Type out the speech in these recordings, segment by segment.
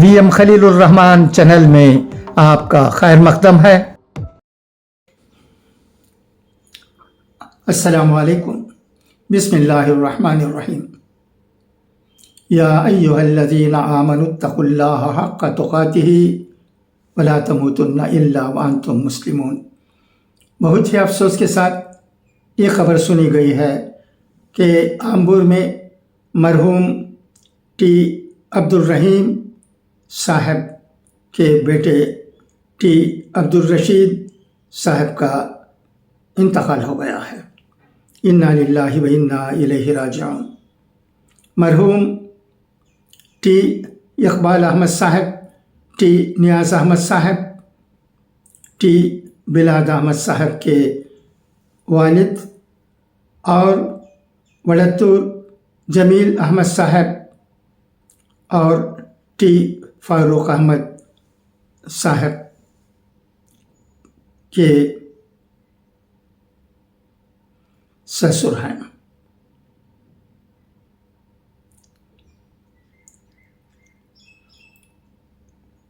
VM خلیل الرحمان channel میں آپ کا خیر مقدم ہے۔ السلام علیکم، بسم اللہ الرحمن الرحیم۔ یا ایھا الذین آمنوا اتقوا اللہ حق تقاتہ ولا تموتن الا وانتم مسلمون۔ بہت ہی افسوس کے ساتھ یہ خبر سنی گئی ہے کہ آمبور میں مرحوم ٹی عبدالرحیم صاحب کے بیٹے ٹی عبدالرشید صاحب کا انتقال ہو گیا ہے۔ انا للہ و انا الیہ راجعون۔ مرحوم ٹی اقبال احمد صاحب، ٹی نیاز احمد صاحب، ٹی بلاد احمد صاحب کے والد اور وڑتور جمیل احمد صاحب اور ٹی فاروق احمد صاحب کے سسر ہیں۔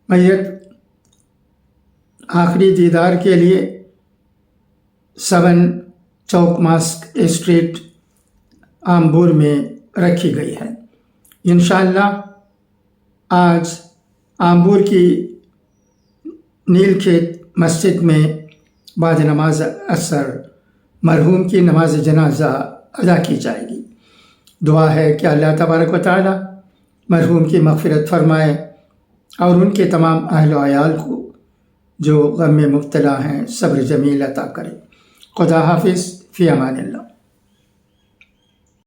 میت آخری دیدار کے لیے 7 چوک ماسک اسٹریٹ آمبور میں رکھی گئی ہے۔ انشاءاللہ آج آمبور کی نیل کھیت مسجد میں بعد نماز عصر مرحوم کی نماز جنازہ ادا کی جائے گی۔ دعا ہے کہ اللہ تبارک و تعالی مرحوم کی مغفرت فرمائے اور ان کے تمام اہل و عیال کو جو غم میں مبتلا ہیں صبر جمیل عطا کرے۔ خدا حافظ، فی امان اللہ۔